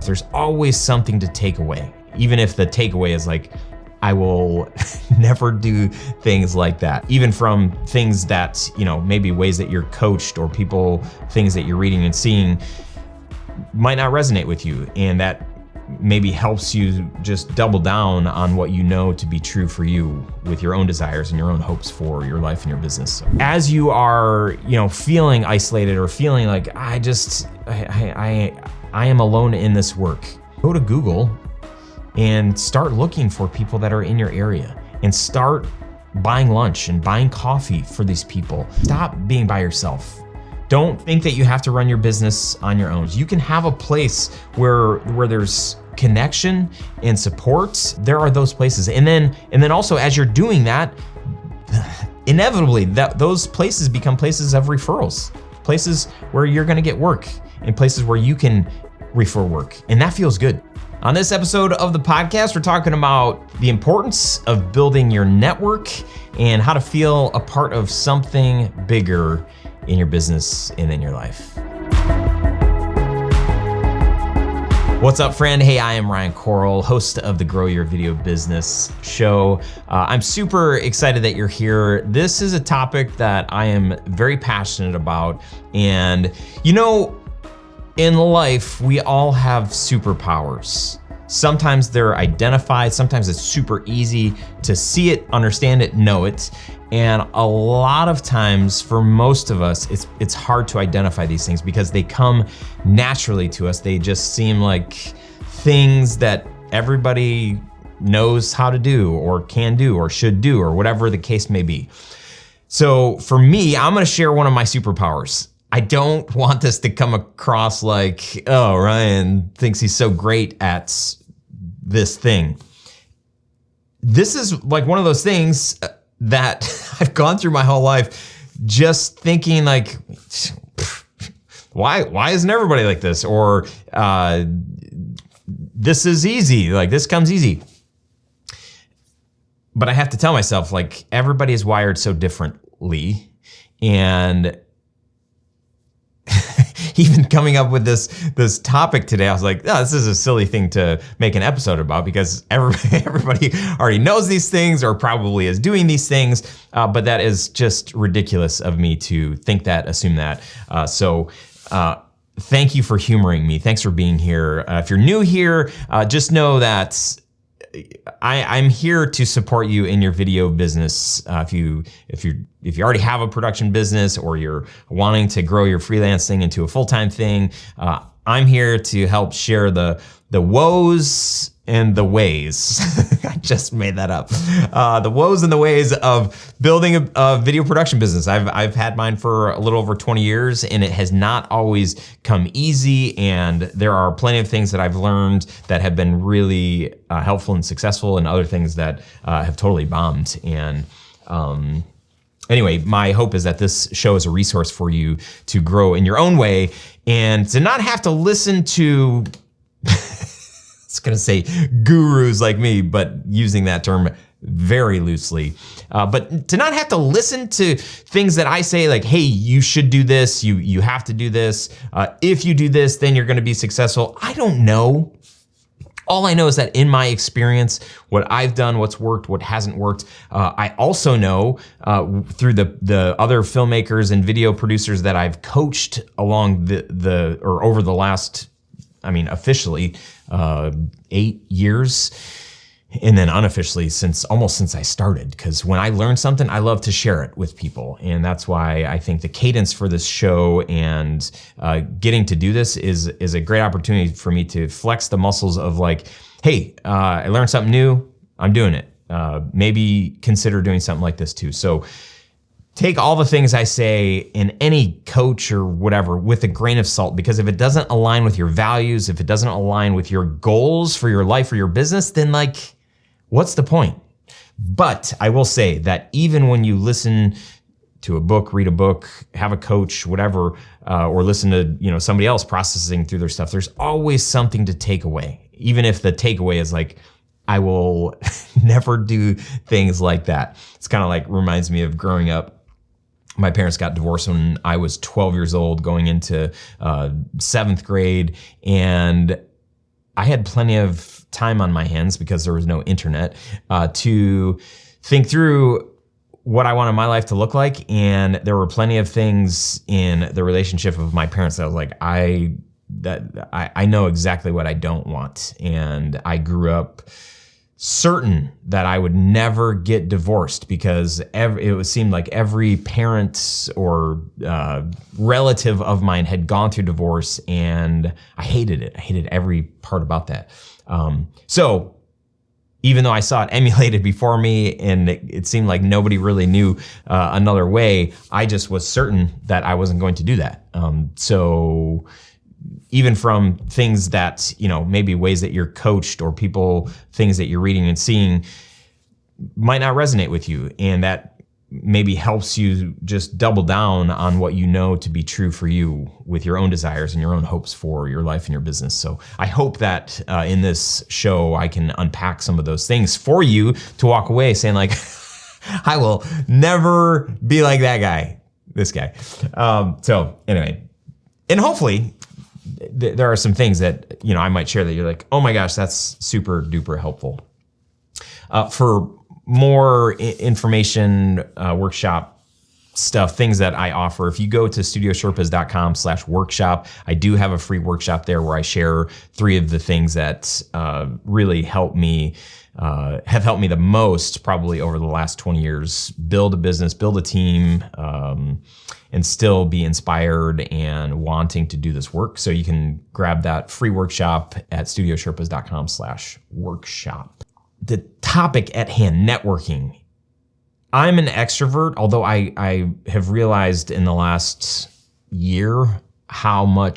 There's always something to take away, even if the takeaway is like, I will never do things like that. Even from things that, maybe ways that you're coached or things that you're reading and seeing might not resonate with you. And that maybe helps you just double down on what you know to be true for you with your own desires and your own hopes for your life and your business. So as you are, feeling isolated or feeling like, I am alone in this work, go to Google and start looking for people that are in your area and start buying lunch and buying coffee for these people. Stop being by yourself. Don't think that you have to run your business on your own. You can have a place where there's connection and support. There are those places. And then also as you're doing that, inevitably those places become places of referrals, places where you're gonna get work and places where you can refer work. And that feels good. On this episode of the podcast, we're talking about the importance of building your network and how to feel a part of something bigger in your business and in your life. What's up, friend? Hey, I am Ryan Coral, host of the Grow Your Video Business show. I'm super excited that you're here. This is a topic that I am very passionate about. And in life, we all have superpowers. Sometimes they're identified, sometimes it's super easy to see it, understand it, know it. And a lot of times, for most of us, it's hard to identify these things because they come naturally to us. They just seem like things that everybody knows how to do or can do or should do or whatever the case may be. So for me, I'm gonna share one of my superpowers. I don't want this to come across like, oh, Ryan thinks he's so great at this thing. This is like one of those things that I've gone through my whole life just thinking like, why isn't everybody like this? Or this is easy, like this comes easy. But I have to tell myself, like, everybody is wired so differently. And even coming up with this topic today, I was like, oh, this is a silly thing to make an episode about because everybody already knows these things or probably is doing these things, but that is just ridiculous of me to think that, assume that. So thank you for humoring me. Thanks for being here. If you're new here, just know that I'm here to support you in your video business. If you already have a production business or you're wanting to grow your freelance thing into a full-time thing, I'm here to help share the woes and the ways. I just made that up. The woes and the ways of building a video production business. I've had mine for a little over 20 years and it has not always come easy. And there are plenty of things that I've learned that have been really helpful and successful and other things that have totally bombed. And anyway, my hope is that this show is a resource for you to grow in your own way and to not have to listen to I was gonna say gurus like me, but using that term very loosely. But to not have to listen to things that I say like, hey, you should do this, you have to do this. If you do this, then you're gonna be successful. I don't know. All I know is that in my experience, what I've done, what's worked, what hasn't worked. I also know through the other filmmakers and video producers that I've coached along or over the last, officially 8 years, and then unofficially almost since I started. Because when I learn something, I love to share it with people, and that's why I think the cadence for this show and getting to do this is a great opportunity for me to flex the muscles of like, hey, I learned something new, I'm doing it. Maybe consider doing something like this too. So take all the things I say in any coach or whatever with a grain of salt, because if it doesn't align with your values, if it doesn't align with your goals for your life or your business, then like, what's the point? But I will say that even when you listen to a book, read a book, have a coach, whatever, or listen to somebody else processing through their stuff, there's always something to take away. Even if the takeaway is like, I will never do things like that. It's kind of like reminds me of growing up. My parents got divorced when I was 12 years old, going into 7th grade. And I had plenty of time on my hands because there was no internet to think through what I wanted my life to look like. And there were plenty of things in the relationship of my parents that I was like, I know exactly what I don't want. And I grew up certain that I would never get divorced because it seemed like every parent or relative of mine had gone through divorce, and I hated it. I hated every part about that. So even though I saw it emulated before me and it seemed like nobody really knew another way, I just was certain that I wasn't going to do that. So even from things that, maybe ways that you're coached or things that you're reading and seeing might not resonate with you. And that maybe helps you just double down on what you know to be true for you with your own desires and your own hopes for your life and your business. So I hope that in this show, I can unpack some of those things for you to walk away saying like, I will never be like that guy, this guy. So anyway, and hopefully there are some things that, I might share that you're like, oh my gosh, that's super duper helpful. For more information, workshop stuff, things that I offer, if you go to studiosherpas.com/workshop, I do have a free workshop there where I share 3 of the things that really have helped me the most probably over the last 20 years, build a business, build a team, and still be inspired and wanting to do this work. So you can grab that free workshop at studiosherpas.com/workshop. The topic at hand, networking. I'm an extrovert, although I have realized in the last year I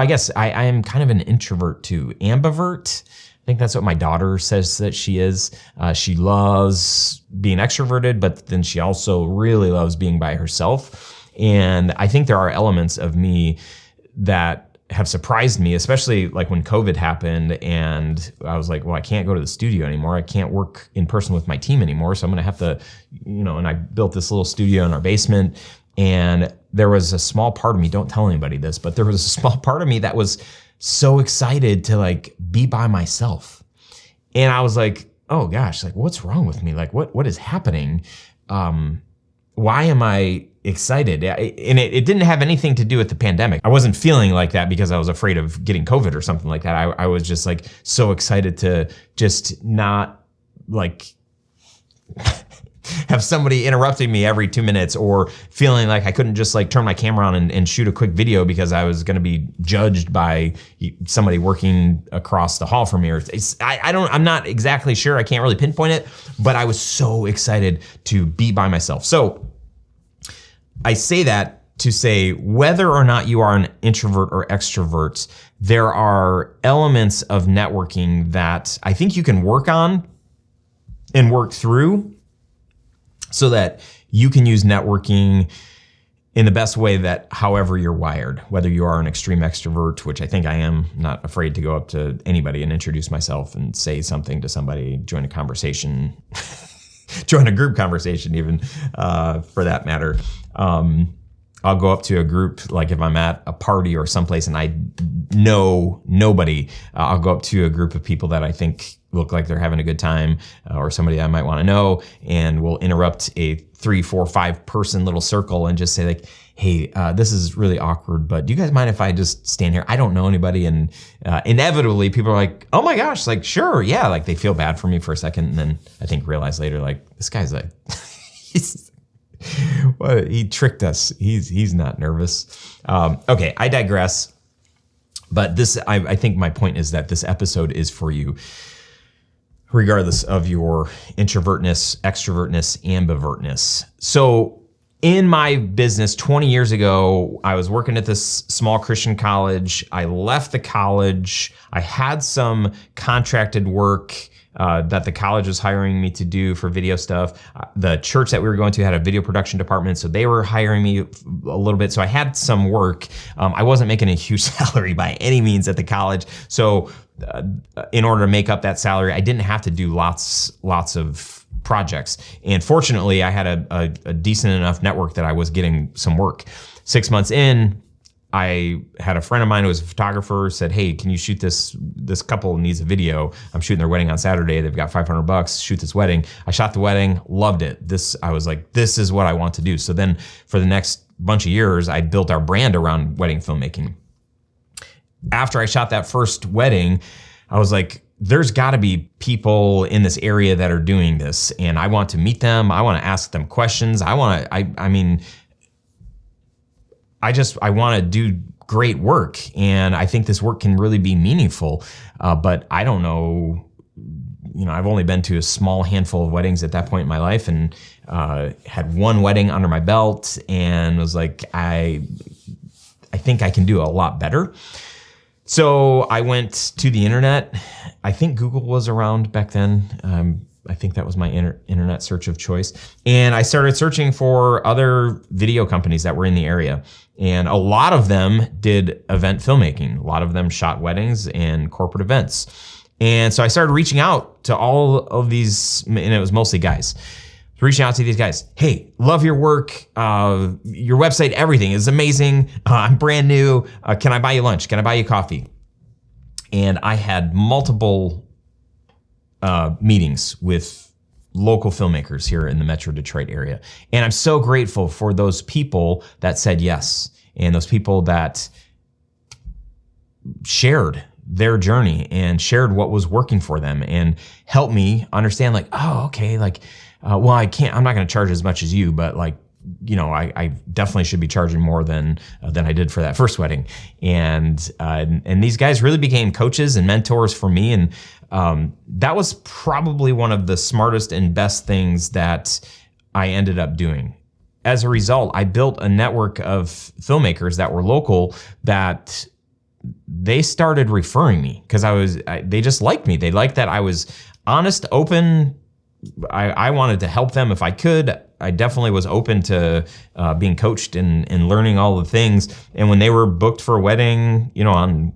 guess I am kind of an introvert too, ambivert. I think that's what my daughter says that she is. She loves being extroverted, but then she also really loves being by herself. And I think there are elements of me that have surprised me, especially like when COVID happened and I was like, well, I can't go to the studio anymore. I can't work in person with my team anymore. So I'm gonna have to, and I built this little studio in our basement, and there was a small part of me, don't tell anybody this, but there was a small part of me that was so excited to like be by myself. And I was like, oh gosh, like what's wrong with me? Like what is happening? Why am I excited? And it didn't have anything to do with the pandemic. I wasn't feeling like that because I was afraid of getting COVID or something like that. I was just like so excited to just not like have somebody interrupting me every 2 minutes, or feeling like I couldn't just like turn my camera on and shoot a quick video because I was going to be judged by somebody working across the hall from me. I'm not exactly sure. I can't really pinpoint it, but I was so excited to be by myself. So I say that to say whether or not you are an introvert or extrovert, there are elements of networking that I think you can work on and work through so that you can use networking in the best way that however you're wired, whether you are an extreme extrovert, which I think I am, not afraid to go up to anybody and introduce myself and say something to somebody, join a conversation, join a group conversation even, for that matter. I'll go up to a group, like if I'm at a party or someplace and I know nobody, I'll go up to a group of people that I think look like they're having a good time, or somebody I might want to know, and we'll interrupt a 3, 4, 5 person little circle and just say like, hey, this is really awkward, but do you guys mind if I just stand here? I don't know anybody. And inevitably people are like, oh my gosh, like, sure, yeah. Like they feel bad for me for a second. And then I think realize later, like, this guy's like, well, he tricked us. He's not nervous. Okay, I digress. But I think my point is that this episode is for you, regardless of your introvertness, extrovertness, ambivertness. So in my business 20 years ago, I was working at this small Christian college. I left the college. I had some contracted work that the college was hiring me to do for video stuff. The church that we were going to had a video production department, so they were hiring me a little bit. So I had some work. I wasn't making a huge salary by any means at the college. So in order to make up that salary, I didn't have to do lots of projects. And fortunately, I had a decent enough network that I was getting some work. 6 months in, I had a friend of mine who was a photographer, said, hey, can you shoot this couple needs a video. I'm shooting their wedding on Saturday. They've got $500, shoot this wedding. I shot the wedding, loved it. I was like, this is what I want to do. So then for the next bunch of years, I built our brand around wedding filmmaking. After I shot that first wedding, I was like, there's gotta be people in this area that are doing this, and I want to meet them. I want to ask them questions. I want to do great work, and I think this work can really be meaningful. But I don't know, I've only been to a small handful of weddings at that point in my life, and had one wedding under my belt, and was like, I think I can do a lot better. So I went to the internet. I think Google was around back then. I think that was my internet search of choice. And I started searching for other video companies that were in the area. And a lot of them did event filmmaking. A lot of them shot weddings and corporate events. And so I started reaching out to all of these, and it was mostly guys. Reaching out to these guys. Hey, love your work. Your website, everything is amazing. I'm brand new. Can I buy you lunch? Can I buy you coffee? And I had multiple meetings with local filmmakers here in the Metro Detroit area. And I'm so grateful for those people that said yes, and those people that shared their journey and shared what was working for them and helped me understand, like, oh, okay, like, well, I'm not going to charge as much as you, but like, I definitely should be charging more than I did for that first wedding. And these guys really became coaches and mentors for me. And that was probably one of the smartest and best things that I ended up doing. As a result, I built a network of filmmakers that were local that they started referring me because they just liked me. They liked that I was honest, open. I wanted to help them if I could. I definitely was open to being coached and learning all the things. And when they were booked for a wedding, on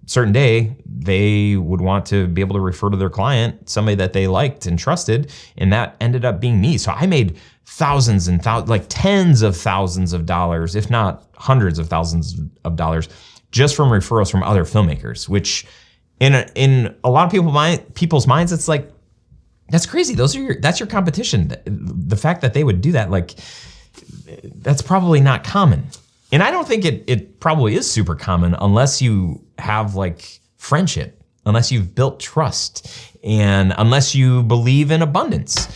a certain day, they would want to be able to refer to their client somebody that they liked and trusted, and that ended up being me. So I made thousands and like tens of thousands of dollars, if not hundreds of thousands of dollars, just from referrals from other filmmakers. Which, in a lot of people's minds, it's like, that's crazy. That's your competition. The fact that they would do that, like, that's probably not common. And I don't think it probably is super common unless you have like friendship, unless you've built trust, and unless you believe in abundance.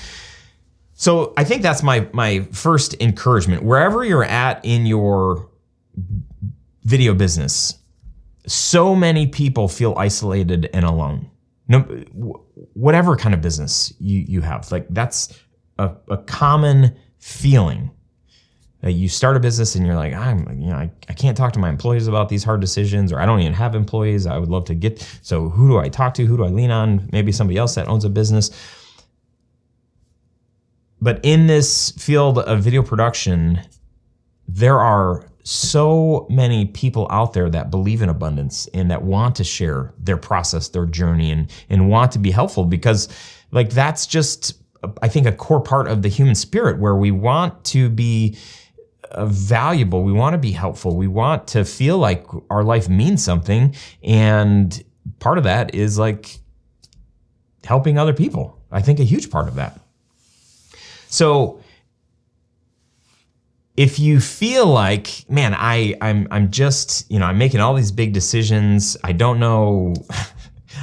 So I think that's my first encouragement. Wherever you're at in your video business, so many people feel isolated and alone. No, whatever kind of business you have, like, that's a common feeling. You start a business and you're like, I can't talk to my employees about these hard decisions, or I don't even have employees. I would love to get, so who do I talk to? Who do I lean on? Maybe somebody else that owns a business. But in this field of video production, there are so many people out there that believe in abundance and that want to share their process, their journey, and want to be helpful, because like, that's just, I think, a core part of the human spirit, where we want to be valuable. We want to be helpful. We want to feel like our life means something. And part of that is like helping other people. I think a huge part of that. So if you feel like, man, I'm just, I'm making all these big decisions, I don't know,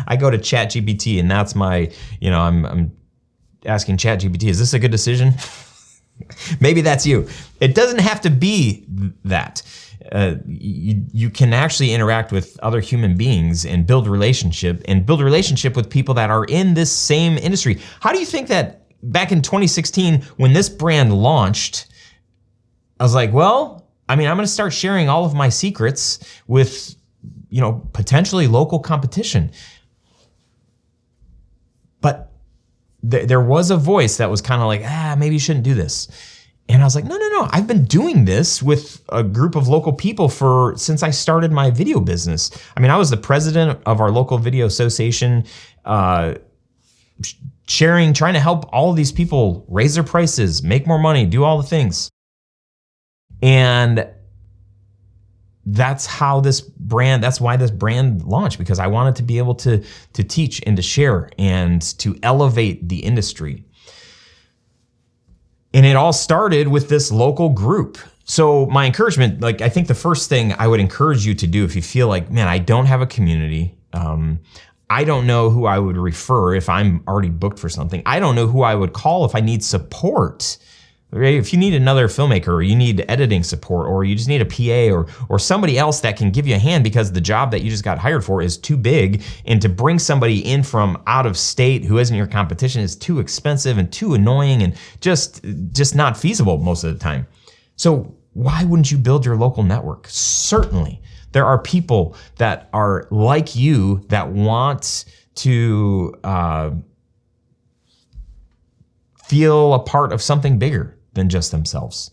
I go to ChatGPT and that's my, I'm asking ChatGPT, is this a good decision? Maybe that's you. It doesn't have to be that. You can actually interact with other human beings and build relationship with people that are in this same industry. How do you think that back in 2016, when this brand launched, I was like, well, I'm going to start sharing all of my secrets with, potentially local competition. But there was a voice that was kind of like, maybe you shouldn't do this. And I was like, no. I've been doing this with a group of local people since I started my video business. I was the president of our local video association, trying to help all of these people raise their prices, make more money, do all the things. And that's why this brand launched, because I wanted to be able to teach and to share and to elevate the industry. And it all started with this local group. So my encouragement, like, I think the first thing I would encourage you to do if you feel like, man, I don't have a community, I don't know who I would refer if I'm already booked for something. I don't know who I would call if I need support. Right? If you need another filmmaker, or you need editing support, or you just need a PA, or somebody else that can give you a hand because the job that you just got hired for is too big, and to bring somebody in from out of state who isn't your competition is too expensive and too annoying and just not feasible most of the time. So why wouldn't you build your local network? Certainly, there are people that are like you that want to feel a part of something bigger than just themselves,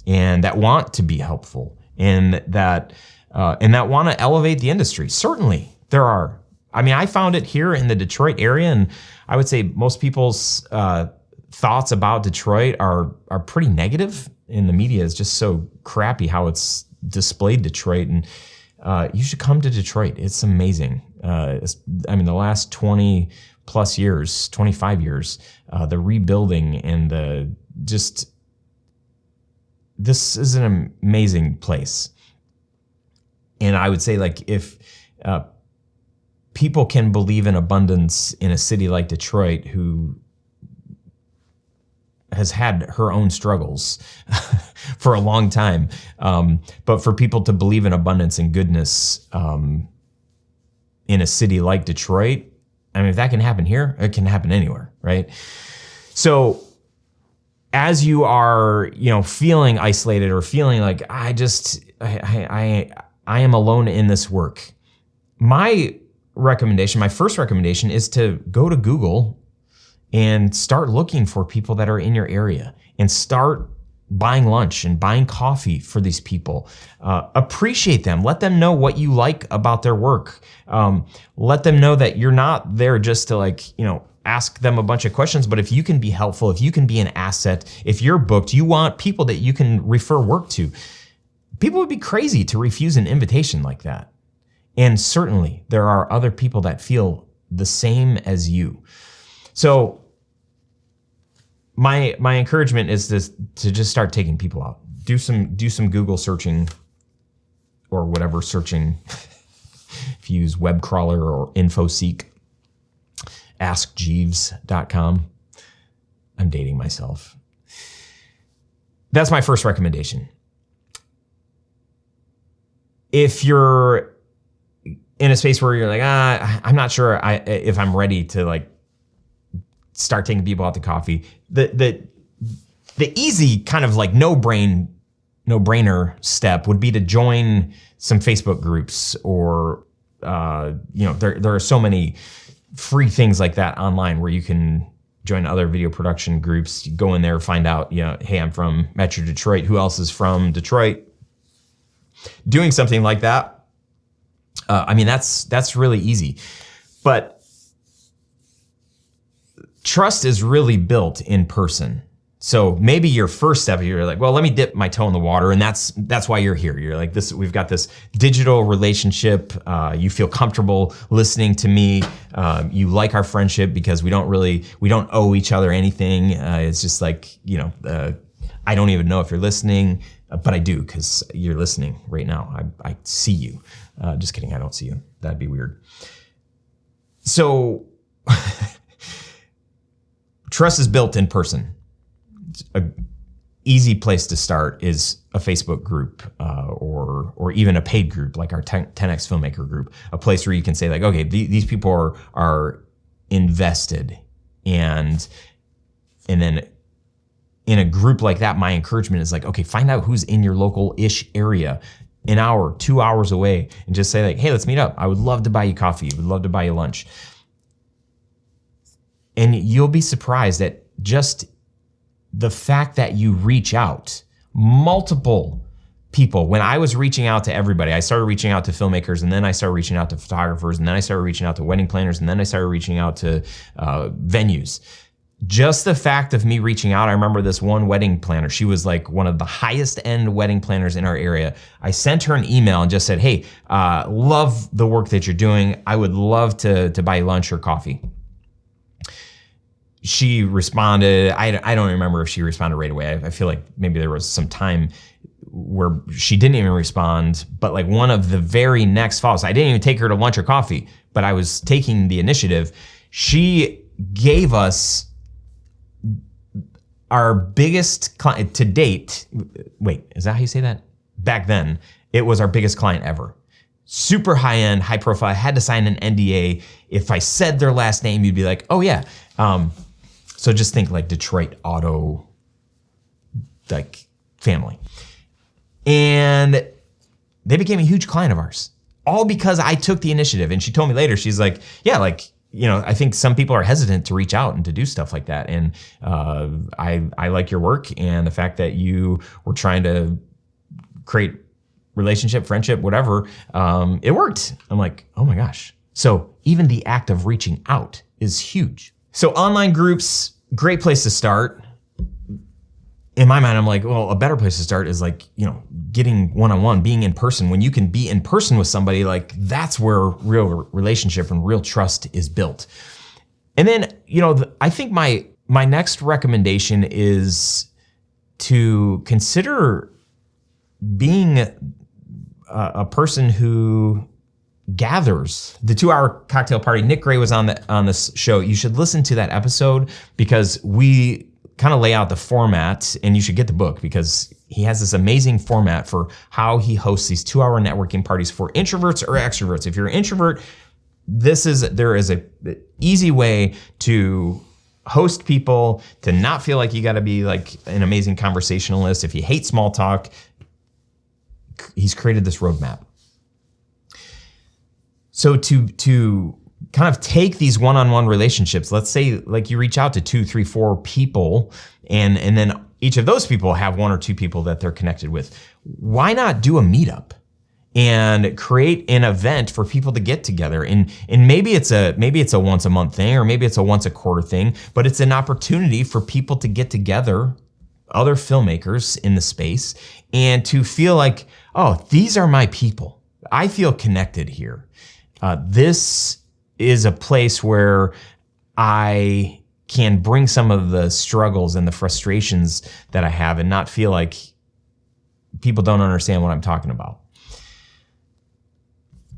and that want to be helpful, and that want to elevate the industry. Certainly, there are. I mean, I found it here in the Detroit area, and I would say most people's thoughts about Detroit are pretty negative. And the media is just so crappy how it's displayed Detroit, and you should come to Detroit. It's amazing. The last 20 plus years, 25 years, the rebuilding and this is an amazing place. And I would say, like, if people can believe in abundance in a city like Detroit, who has had her own struggles for a long time, but for people to believe in abundance and goodness in a city like Detroit, I mean, if that can happen here, it can happen anywhere, right? So as you are, feeling isolated, or feeling like I am alone in this work, my first recommendation is to go to Google and start looking for people that are in your area, and start buying lunch and buying coffee for these people. Appreciate them. Let them know what you like about their work. Let them know that you're not there just to ask them a bunch of questions, but if you can be helpful, if you can be an asset, if you're booked, you want people that you can refer work to. People would be crazy to refuse an invitation like that. And certainly there are other people that feel the same as you. So my encouragement is to just start taking people out. Do some Google searching, or whatever searching. If you use web crawler or InfoSeek, askjeeves.com. I'm dating myself. That's my first recommendation. If you're in a space where you're like, I'm not sure if I'm ready to start taking people out to coffee, the easy kind of no-brainer step would be to join some Facebook groups, or there are so many free things like that online where you can join other video production groups. You go in there, find out, hey, I'm from Metro Detroit. Who else is from Detroit? Doing something like that. That's really easy. But trust is really built in person. So maybe your first step, you're like, well, let me dip my toe in the water, and that's why you're here. You're like, we've got this digital relationship. You feel comfortable listening to me. You like our friendship because we don't owe each other anything. It's just like, I don't even know if you're listening, but I do, because you're listening right now. I see you. Just kidding, I don't see you. That'd be weird. So trust is built in person. An easy place to start is a Facebook group, or even a paid group like our 10X Filmmaker group, a place where you can say, like, okay, these people are invested, and then in a group like that, my encouragement is like, okay, find out who's in your local-ish area, an hour, 2 hours away, and just say, like, hey, let's meet up. I would love to buy you coffee. Would love to buy you lunch. And you'll be surprised at just the fact that you reach out. Multiple people. When I was reaching out to everybody, I started reaching out to filmmakers, and then I started reaching out to photographers, and then I started reaching out to wedding planners, and then I started reaching out to venues. just the fact of me reaching out, I remember this one wedding planner. She was like one of the highest end wedding planners in our area. I sent her an email and just said, hey, love the work that you're doing. I would love to buy lunch or coffee. She responded. I don't remember if she responded right away. I feel like maybe there was some time where she didn't even respond, but like one of the very next follows, I didn't even take her to lunch or coffee, but I was taking the initiative. She gave us our biggest client to date. Wait, is that how you say that? Back then, it was our biggest client ever. Super high end, high profile. I had to sign an NDA. If I said their last name, you'd be like, oh yeah. So just think like Detroit auto, like family. And they became a huge client of ours, all because I took the initiative. And she told me later, she's like, yeah, like, I think some people are hesitant to reach out and to do stuff like that. And I like your work and the fact that you were trying to create relationship, friendship, whatever, it worked. I'm like, oh my gosh. So even the act of reaching out is huge. So online groups, great place to start. In my mind, I'm like, well, a better place to start is like, getting one-on-one, being in person. When you can be in person with somebody, like that's where real relationship and real trust is built. And then, I think my next recommendation is to consider being a person who gathers. The 2-hour cocktail party, Nick Gray was on this show. You should listen to that episode because we kind of lay out the format, and you should get the book because he has this amazing format for how he hosts these 2-hour networking parties for introverts or extroverts. If you're an introvert, there is a easy way to host people, to not feel like you got to be like an amazing conversationalist. If you hate small talk, he's created this roadmap. So to kind of take these one-on-one relationships, let's say like you reach out to 2, 3, 4 people and then each of those people have 1 or 2 people that they're connected with. Why not do a meetup and create an event for people to get together? And maybe it's a once a month thing, or maybe it's a once a quarter thing, but it's an opportunity for people to get together, other filmmakers in the space, and to feel like, oh, these are my people. I feel connected here. This is a place where I can bring some of the struggles and the frustrations that I have and not feel like people don't understand what I'm talking about.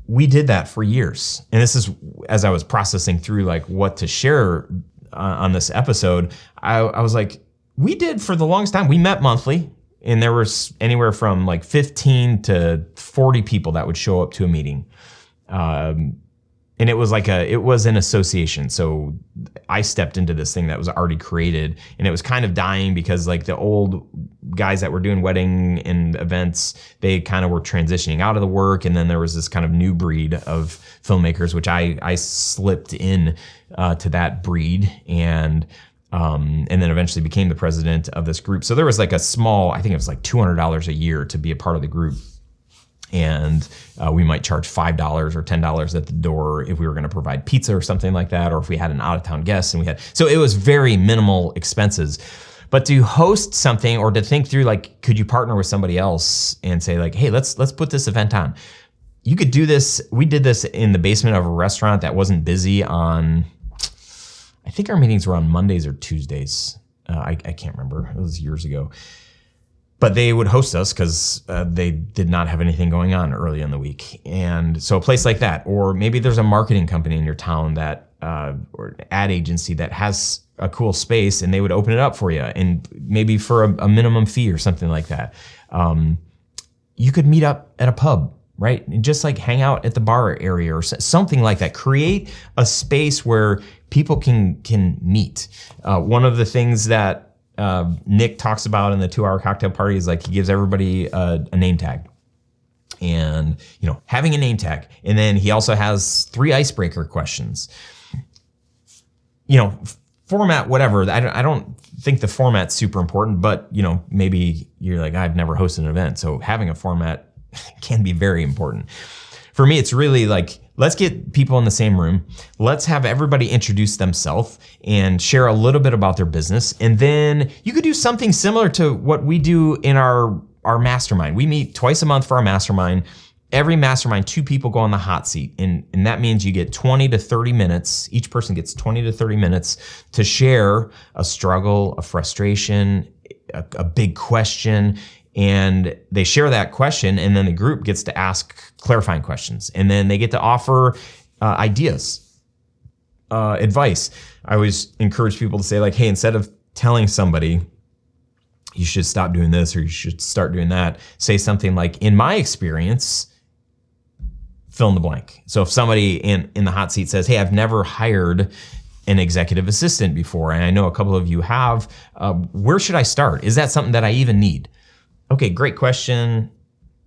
We did that for years. And this is, as I was processing through like what to share on this episode, I was like, we did for the longest time. We met monthly, and there was anywhere from like 15 to 40 people that would show up to a meeting. And it was an association. So I stepped into this thing that was already created, and it was kind of dying because like the old guys that were doing wedding and events, they kind of were transitioning out of the work. And then there was this kind of new breed of filmmakers, which I slipped in to that breed and then eventually became the president of this group. So there was like a small, I think it was like $200 a year to be a part of the group. And we might charge $5 or $10 at the door if we were going to provide pizza or something like that, or if we had an out-of-town guest and so it was very minimal expenses. But to host something or to think through like, could you partner with somebody else and say like, hey, let's put this event on. You could do this. We did this in the basement of a restaurant that wasn't busy on, I think our meetings were on Mondays or Tuesdays. I can't remember. It was years ago. But they would host us because they did not have anything going on early in the week. And so a place like that, or maybe there's a marketing company in your town that, or ad agency that has a cool space, and they would open it up for you, and maybe for a minimum fee or something like that. You could meet up at a pub, right? And just like hang out at the bar area or something like that. Create a space where people can meet. One of the things that Nick talks about in the 2-hour cocktail party is like he gives everybody a name tag, and having a name tag, and then he also has 3 icebreaker questions. Format, whatever. I don't think the format's super important, but maybe you're like, I've never hosted an event, so having a format can be very important. for me, it's really like, let's get people in the same room. Let's have everybody introduce themselves and share a little bit about their business. And then you could do something similar to what we do in our mastermind. We meet twice a month for our mastermind. Every mastermind, 2 people go on the hot seat. And that means you get 20 to 30 minutes. Each person gets 20 to 30 minutes to share a struggle, a frustration, a big question. And they share that question, and then the group gets to ask clarifying questions. And then they get to offer ideas, advice. I always encourage people to say, like, hey, instead of telling somebody you should stop doing this or you should start doing that, say something like, in my experience, fill in the blank. So if somebody in the hot seat says, hey, I've never hired an executive assistant before, and I know a couple of you have, where should I start? Is that something that I even need? Okay, great question.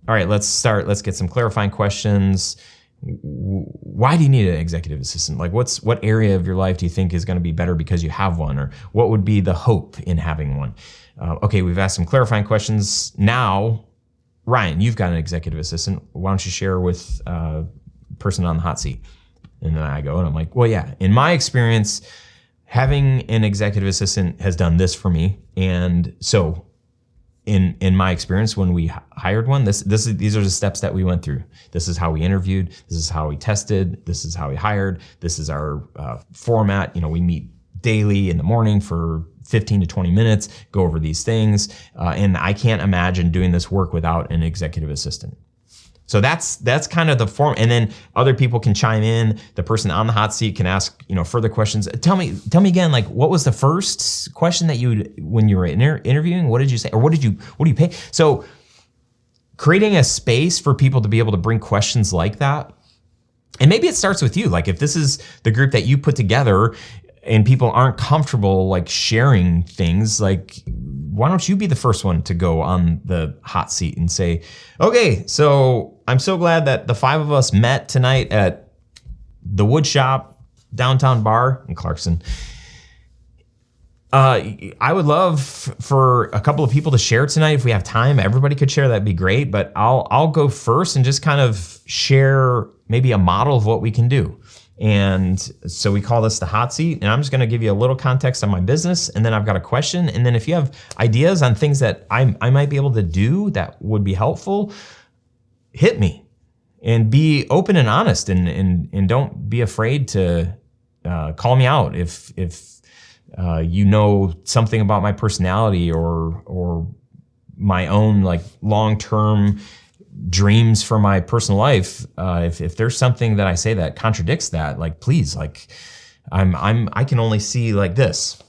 All right, let's start. Let's get some clarifying questions. Why do you need an executive assistant? Like, what area of your life do you think is going to be better because you have one? Or what would be the hope in having one? Okay, we've asked some clarifying questions. Now, Ryan, you've got an executive assistant. Why don't you share with person on the hot seat? And then I go and I'm like, well, yeah, in my experience, having an executive assistant has done this for me. And so in my experience, when we hired one, these are the steps that we went through. This is how we interviewed. This is how we tested. This is how we hired. This is our format. We meet daily in the morning for 15 to 20 minutes, go over these things. And I can't imagine doing this work without an executive assistant. So that's kind of the form. And then other people can chime in. The person on the hot seat can ask, further questions. Tell me again, like, what was the first question that when you were interviewing, what did you say? Or what do you pay? So creating a space for people to be able to bring questions like that. And maybe it starts with you. Like, if this is the group that you put together and people aren't comfortable like sharing things, like, why don't you be the first one to go on the hot seat and say, okay, so I'm so glad that the 5 of us met tonight at the Wood Shop downtown bar in Clarkson. I would love for a couple of people to share tonight. If we have time, everybody could share, that'd be great. But I'll go first and just kind of share maybe a model of what we can do. And so we call this the hot seat, and I'm just going to give you a little context on my business, and then I've got a question. And then if you have ideas on things that I might be able to do that would be helpful, hit me and be open and honest, and don't be afraid to call me out if you know something about my personality or my own like long-term dreams for my personal life. If there's something that I say that contradicts that, like, please, like, I can only see like this.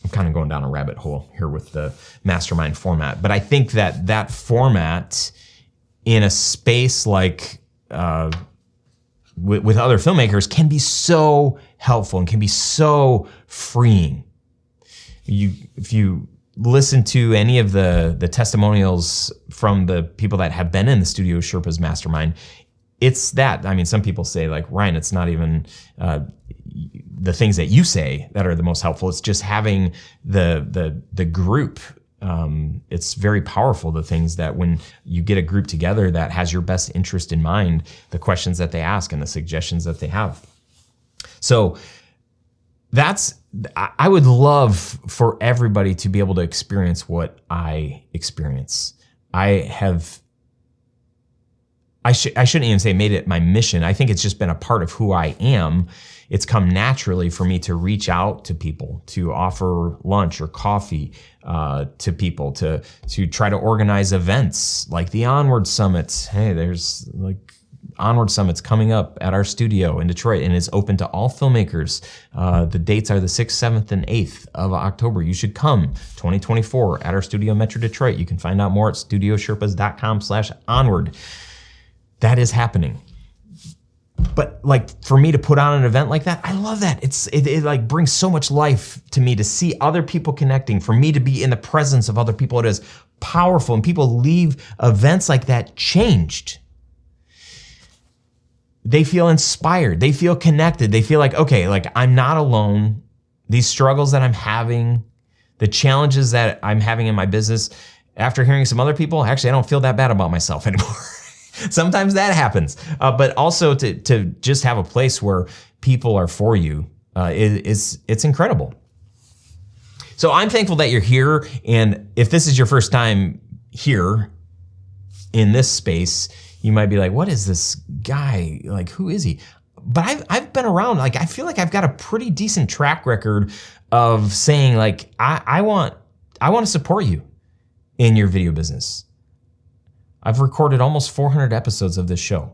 I'm kind of going down a rabbit hole here with the mastermind format, but I think that format in a space like with other filmmakers can be so helpful and can be so freeing. If you listen to any of the testimonials from the people that have been in the Studio Sherpas Mastermind, it's that. I mean, some people say, like, Ryan, it's not even the things that you say that are the most helpful. It's just having the group. It's very powerful, the things that when you get a group together that has your best interest in mind, the questions that they ask and the suggestions that they have. So I would love for everybody to be able to experience what I experience. I shouldn't even say made it my mission. I think it's just been a part of who I am. It's come naturally for me to reach out to people, to offer lunch or coffee to people, to try to organize events like the Onward Summit. Hey, there's like Onward Summit's coming up at our studio in Detroit, and it's open to all filmmakers. The dates are the 6th, 7th, and 8th of October. You should come, 2024, at our studio, Metro Detroit. You can find out more at studiosherpas.com/onward. That is happening. But like, for me to put on an event like that, I love that. It like brings so much life to me to see other people connecting, for me to be in the presence of other people. It is powerful, and people leave events like that changed. They feel inspired. They feel connected. They feel like, okay, like, I'm not alone. These struggles that I'm having, the challenges that I'm having in my business, after hearing some other people, actually, I don't feel that bad about myself anymore. Sometimes that happens. But also to just have a place where people are for you, it's incredible. So I'm thankful that you're here. And if this is your first time here in this space, you might be like, what is this guy? Like, who is he? But I've been around, like, I feel like I've got a pretty decent track record of saying, like, I want to support you in your video business. I've recorded almost 400 episodes of this show.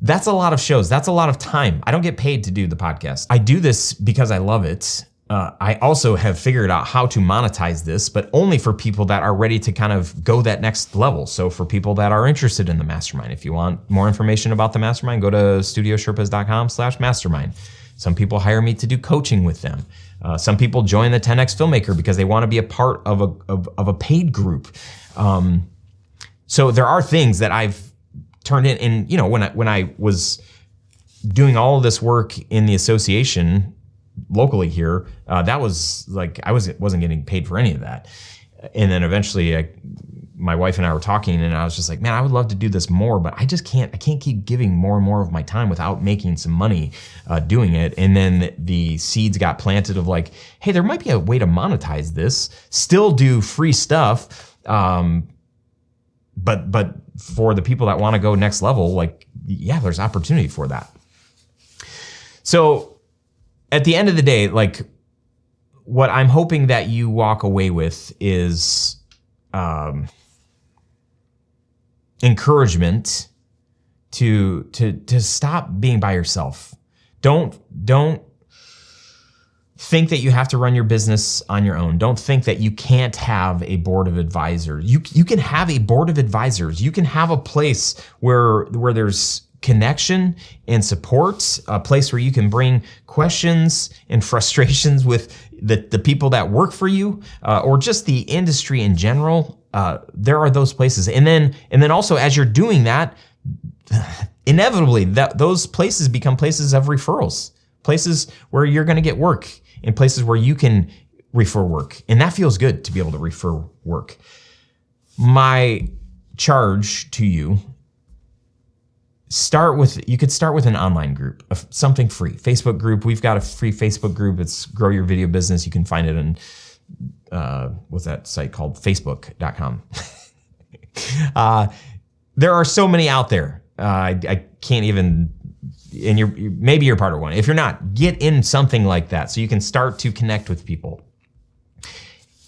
That's a lot of shows. That's a lot of time. I don't get paid to do the podcast. I do this because I love it. I also have figured out how to monetize this, but only for people that are ready to kind of go that next level. So for people that are interested in the mastermind, if you want more information about the mastermind, go to studiosherpas.com/mastermind. Some people hire me to do coaching with them. Some people join the 10X Filmmaker because they want to be a part of a paid group. So there are things that I've turned in, and you know, when I was doing all of this work in the association locally here, that was like, I wasn't getting paid for any of that. And then eventually my wife and I were talking, and I was just like, man, I would love to do this more, but I can't keep giving more and more of my time without making some money doing it. And then the seeds got planted of like, hey, there might be a way to monetize this, still do free stuff. But for the people that want to go next level, like, yeah, there's opportunity for that. So at the end of the day, like, what I'm hoping that you walk away with is encouragement to stop being by yourself. Don't think that you have to run your business on your own. Don't think that you can't have a board of advisors. You can have a board of advisors. You can have a place where there's connection and support, a place where you can bring questions and frustrations with the people that work for you, or just the industry in general. There are those places. And then also, as you're doing that, inevitably those places become places of referrals, places where you're going to get work, and places where you can refer work. And that feels good to be able to refer work. My charge to you, you could start with an online group, something free. Facebook group, we've got a free Facebook group. It's Grow Your Video Business. You can find it in, what's that site called? Facebook.com. There are so many out there. I can't even, and maybe you're part of one. If you're not, get in something like that so you can start to connect with people.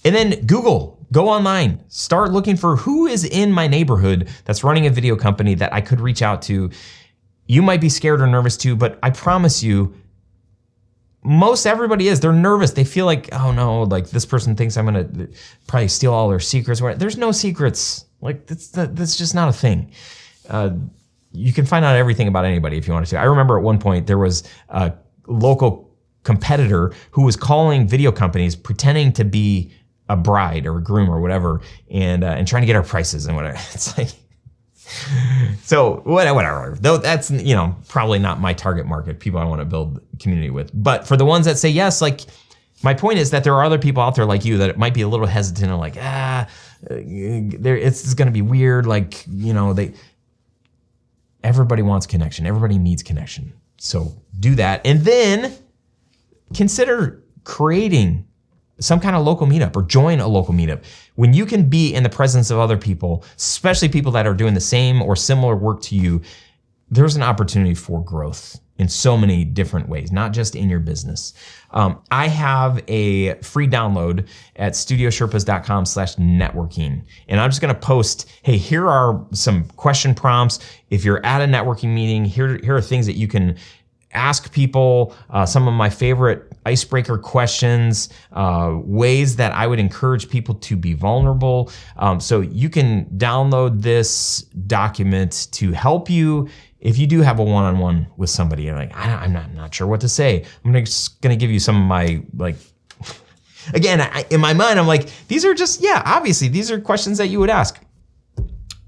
And then go online, start looking for who is in my neighborhood that's running a video company that I could reach out to. You might be scared or nervous too, but I promise you, most everybody is. They're nervous. They feel like, oh no, like this person thinks I'm gonna probably steal all their secrets. There's no secrets. Like that's just not a thing. You can find out everything about anybody if you want to. I remember at one point there was a local competitor who was calling video companies pretending to be a bride or a groom or whatever, and trying to get our prices and whatever. It's like, so whatever. Though that's, you know, probably not my target market, people I want to build community with. But for the ones that say yes, like, my point is that there are other people out there like you that might be a little hesitant and like, it's going to be weird. Like, you know, everybody wants connection. Everybody needs connection. So do that. And then consider creating some kind of local meetup or join a local meetup. When you can be in the presence of other people, especially people that are doing the same or similar work to you, there's an opportunity for growth in so many different ways, not just in your business. I have a free download at studiosherpas.com/networking. And I'm just gonna post, hey, here are some question prompts. If you're at a networking meeting, here are things that you can ask people, some of my favorite icebreaker questions, ways that I would encourage people to be vulnerable. So you can download this document to help you if you do have a one-on-one with somebody. You're like, I'm not sure what to say. I'm just gonna give you some of my, like, again, in my mind, I'm like, these are just, yeah, obviously, these are questions that you would ask.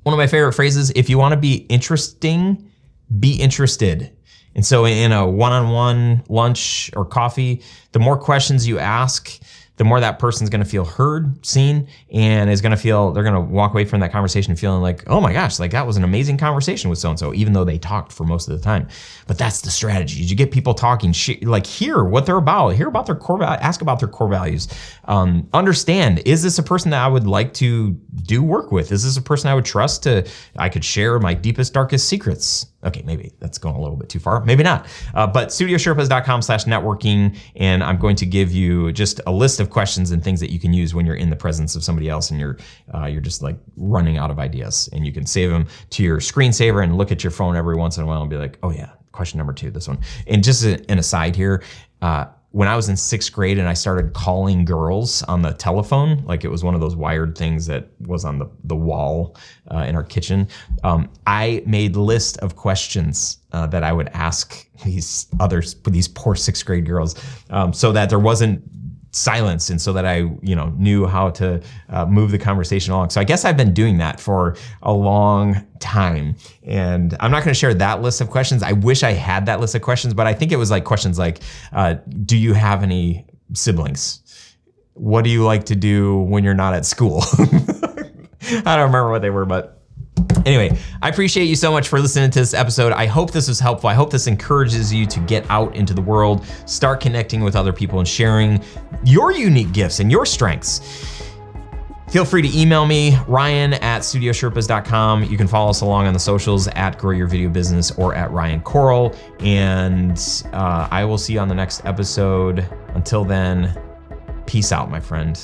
One of my favorite phrases, if you wanna be interesting, be interested. And so in a one-on-one lunch or coffee, the more questions you ask, the more that person's gonna feel heard, seen, and is gonna feel, they're gonna walk away from that conversation feeling like, oh my gosh, like that was an amazing conversation with so-and-so, even though they talked for most of the time. But that's the strategy. You get people talking, like hear what they're about, hear about their core values, ask about their core values. Understand, is this a person that I would like to do work with? Is this a person I would trust I could share my deepest, darkest secrets? Okay, maybe that's going a little bit too far, maybe not. But studiosherpas.com/networking, and I'm going to give you just a list of questions and things that you can use when you're in the presence of somebody else and you're just like running out of ideas. And you can save them to your screensaver and look at your phone every once in a while and be like, oh yeah, question number 2, this one. And just an aside here, when I was in 6th grade and I started calling girls on the telephone, like it was one of those wired things that was on the wall in our kitchen, I made a list of questions that I would ask these poor 6th grade girls, so that there wasn't silence, and so that I knew how to move the conversation along. So I guess I've been doing that for a long time, and I'm not going to share that list of questions. I wish I had that list of questions, but I think it was like questions like, do you have any siblings? What do you like to do when you're not at school? I don't remember what they were, but anyway, I appreciate you so much for listening to this episode. I hope this was helpful. I hope this encourages you to get out into the world, start connecting with other people and sharing your unique gifts and your strengths. Feel free to email me, ryan@studiosherpas.com. You can follow us along on the socials at Grow Your Video Business or at Ryan Coral. And I will see you on the next episode. Until then, peace out, my friend.